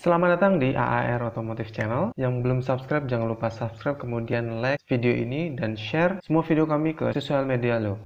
Selamat datang di AAR Automotive Channel. Yang belum subscribe, jangan lupa subscribe, kemudian like video ini dan share semua video kami ke sosial media lo.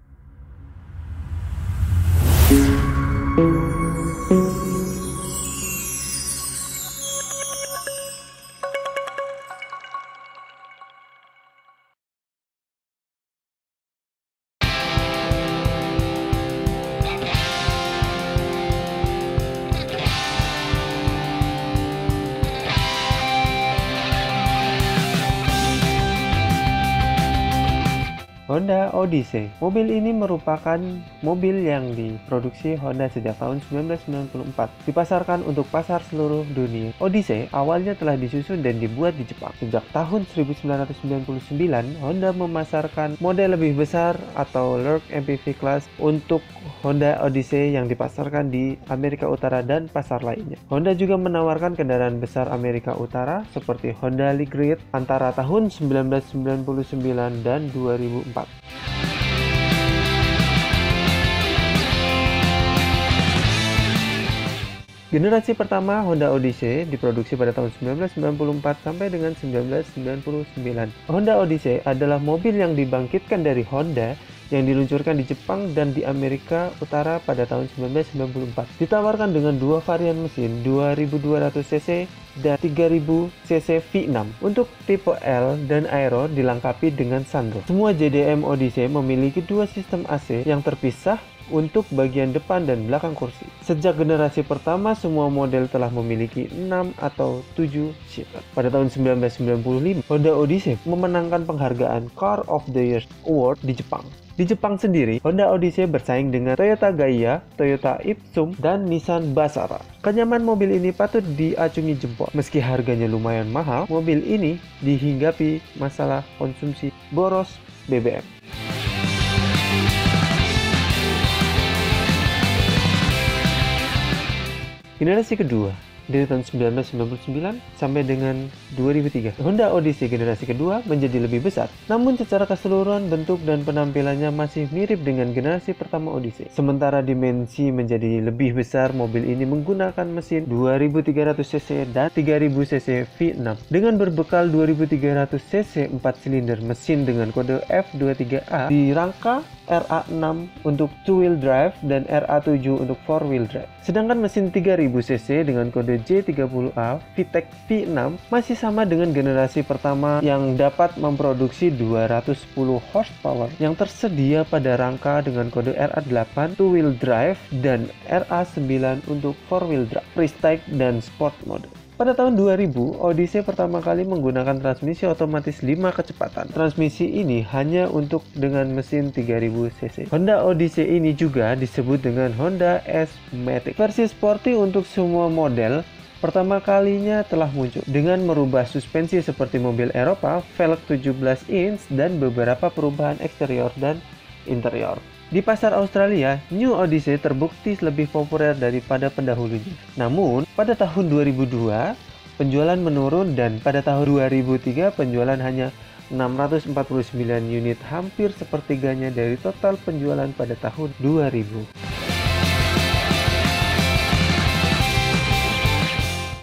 Honda Odyssey. Mobil ini merupakan mobil yang diproduksi Honda sejak tahun 1994. Dipasarkan untuk pasar seluruh dunia. Odyssey awalnya telah disusun dan dibuat di Jepang. Sejak tahun 1999, Honda memasarkan model lebih besar atau Large MPV Class untuk Honda Odyssey yang dipasarkan di Amerika Utara dan pasar lainnya. Honda juga menawarkan kendaraan besar Amerika Utara seperti Honda Ligrade antara tahun 1999 dan 2004. Generasi pertama Honda Odyssey diproduksi pada tahun 1994 sampai dengan 1999. Honda Odyssey adalah mobil yang dibangkitkan dari Honda yang diluncurkan di Jepang dan di Amerika Utara pada tahun 1994. Ditawarkan dengan dua varian mesin 2200cc dan 3000cc V6. Untuk tipe L dan Aero dilengkapi dengan sunroof. Semua JDM Odyssey memiliki dua sistem AC yang terpisah untuk bagian depan dan belakang kursi. Sejak generasi pertama, semua model telah memiliki 6 atau 7 seater. Pada tahun 1995, Honda Odyssey memenangkan penghargaan Car of the Year Award di Jepang. Di Jepang sendiri, Honda Odyssey bersaing dengan Toyota Gaya, Toyota Ipsum, dan Nissan Basara. Kenyaman mobil ini patut diacungi jempol. Meski harganya lumayan mahal, mobil ini dihinggapi masalah konsumsi boros BBM. Generasi kedua, dari tahun 1999 sampai dengan 2003. Honda Odyssey generasi kedua menjadi lebih besar, namun secara keseluruhan bentuk dan penampilannya masih mirip dengan generasi pertama Odyssey. Sementara dimensi menjadi lebih besar, mobil ini menggunakan mesin 2300cc dan 3000cc V6 dengan berbekal 2300cc 4 silinder mesin dengan kode F23A di rangka RA6 untuk two-wheel drive dan RA7 untuk four-wheel drive. Sedangkan mesin 3000cc dengan kode J30A VTEC V6 masih sama dengan generasi pertama yang dapat memproduksi 210 horsepower yang tersedia pada rangka dengan kode RA8 two-wheel drive dan RA9 untuk four-wheel drive, freestyle dan sport mode. Pada tahun 2000, Odyssey pertama kali menggunakan transmisi otomatis 5 kecepatan. Transmisi ini hanya untuk dengan mesin 3000cc. Honda Odyssey ini juga disebut dengan Honda S-Matic. Versi sporty untuk semua model pertama kalinya telah muncul dengan merubah suspensi seperti mobil Eropa, velg 17 inch, dan beberapa perubahan eksterior dan interior. Di pasar Australia, New Odyssey terbukti lebih populer daripada pendahulunya. Namun, pada tahun 2002, penjualan menurun dan pada tahun 2003 penjualan hanya 649 unit, hampir sepertiganya dari total penjualan pada tahun 2000.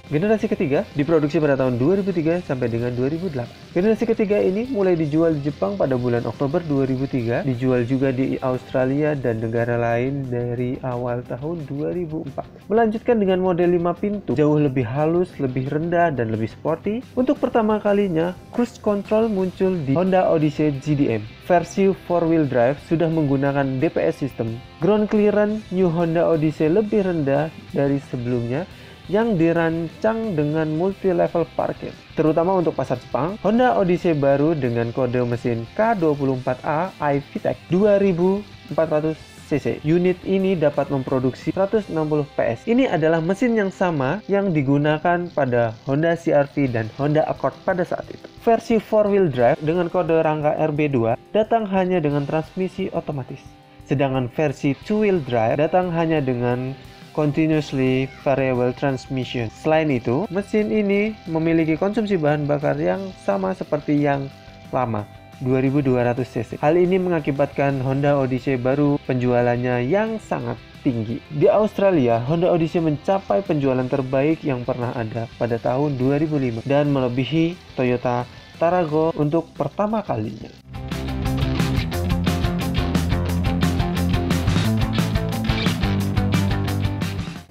Generasi ketiga diproduksi pada tahun 2003 sampai dengan 2008. Generasi ketiga ini mulai dijual di Jepang pada bulan Oktober 2003, dijual juga di Australia dan negara lain dari awal tahun 2004. Melanjutkan dengan model 5 pintu, jauh lebih halus, lebih rendah, dan lebih sporty. Untuk pertama kalinya, cruise control muncul di Honda Odyssey GDM. Versi 4-wheel drive sudah menggunakan DPS system. Ground clearance New Honda Odyssey lebih rendah dari sebelumnya, yang dirancang dengan multi-level parkir. Terutama untuk pasar Jepang, Honda Odyssey baru dengan kode mesin K24A iVTEC 2400cc. Unit ini dapat memproduksi 160 PS. Ini adalah mesin yang sama yang digunakan pada Honda CR-V dan Honda Accord pada saat itu. Versi 4-wheel drive dengan kode rangka RB2 datang hanya dengan transmisi otomatis. Sedangkan versi 2-wheel drive datang hanya dengan continuously variable transmission. Selain itu, mesin ini memiliki konsumsi bahan bakar yang sama seperti yang lama, 2200 cc. Hal ini mengakibatkan Honda Odyssey baru penjualannya yang sangat tinggi. Di Australia, Honda Odyssey mencapai penjualan terbaik yang pernah ada pada tahun 2005 dan melebihi Toyota Tarago untuk pertama kalinya.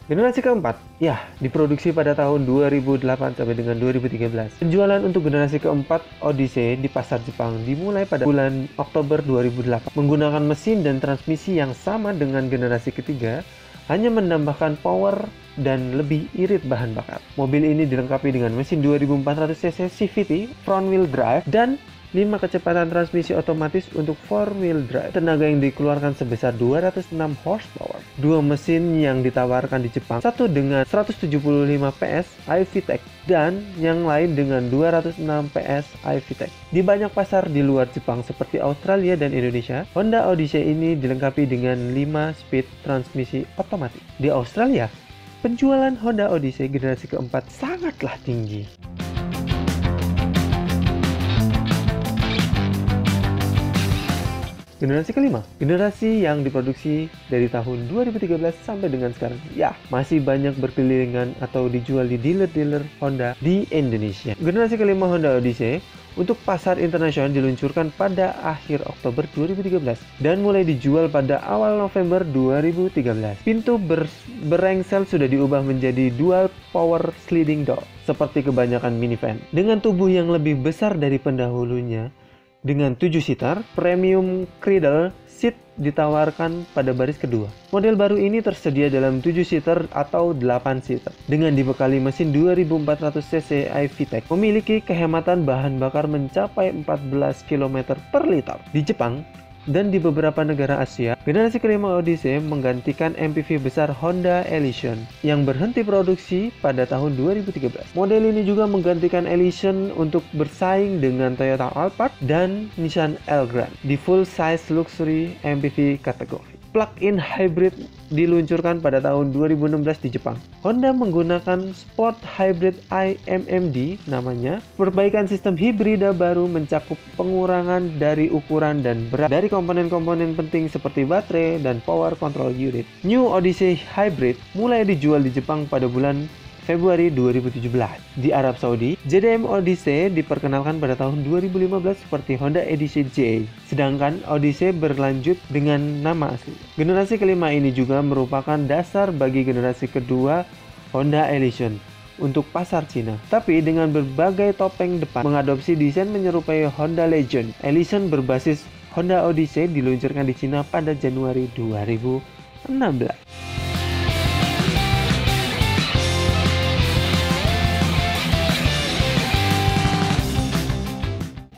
Generasi keempat, ya, diproduksi pada tahun 2008 sampai dengan 2013. Penjualan untuk generasi keempat Odyssey di pasar Jepang dimulai pada bulan Oktober 2008. Menggunakan mesin dan transmisi yang sama dengan generasi ketiga, hanya menambahkan power dan lebih irit bahan bakar. Mobil ini dilengkapi dengan mesin 2400 cc CVT front wheel drive dan 5 kecepatan transmisi otomatis untuk 4-wheel drive. Tenaga yang dikeluarkan sebesar 206 horsepower. Dua mesin yang ditawarkan di Jepang, satu dengan 175 PS iVTEC dan yang lain dengan 206 PS iVTEC. Di banyak pasar di luar Jepang seperti Australia dan Indonesia, Honda Odyssey ini dilengkapi dengan 5-speed transmisi otomatis. Di Australia, penjualan Honda Odyssey generasi keempat sangatlah tinggi. Generasi kelima, generasi yang diproduksi dari tahun 2013 sampai dengan sekarang. Ya, masih banyak berkelilingan atau dijual di dealer-dealer Honda di Indonesia. Generasi kelima Honda Odyssey untuk pasar internasional diluncurkan pada akhir Oktober 2013 dan mulai dijual pada awal November 2013. Pintu berengsel sudah diubah menjadi dual power sliding door seperti kebanyakan minivan. Dengan tubuh yang lebih besar dari pendahulunya, dengan 7 seater, premium cradle seat ditawarkan pada baris kedua. Model baru ini tersedia dalam 7 seater atau 8 seater. Dengan dibekali mesin 2400 cc iVTEC, memiliki kehematan bahan bakar mencapai 14 km per liter. Di Jepang dan di beberapa negara Asia, generasi kelima Odyssey menggantikan MPV besar Honda Elysion yang berhenti produksi pada tahun 2013. Model ini juga menggantikan Elysion untuk bersaing dengan Toyota Alphard dan Nissan Elgrand di full-size luxury MPV kategori. Plug-in hybrid diluncurkan pada tahun 2016 di Jepang. Honda menggunakan Sport Hybrid iMMD namanya. Perbaikan sistem hibrida baru mencakup pengurangan dari ukuran dan berat dari komponen-komponen penting seperti baterai dan power control unit. New Odyssey Hybrid mulai dijual di Jepang pada bulan Februari 2017. Di Arab Saudi, JDM Odyssey diperkenalkan pada tahun 2015 seperti Honda Odyssey J, sedangkan Odyssey berlanjut dengan nama asli. Generasi kelima ini juga merupakan dasar bagi generasi kedua Honda Elysion untuk pasar Cina, tapi dengan berbagai topeng depan, mengadopsi desain menyerupai Honda Legend. Elysion berbasis Honda Odyssey diluncurkan di Cina pada Januari 2016.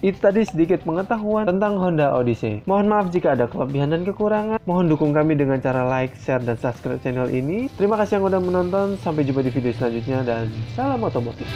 Itu tadi sedikit pengetahuan tentang Honda Odyssey. Mohon maaf jika ada kelebihan dan kekurangan. Mohon dukung kami dengan cara like, share, dan subscribe channel ini. Terima kasih yang sudah menonton. Sampai jumpa di video selanjutnya dan salam otomotif.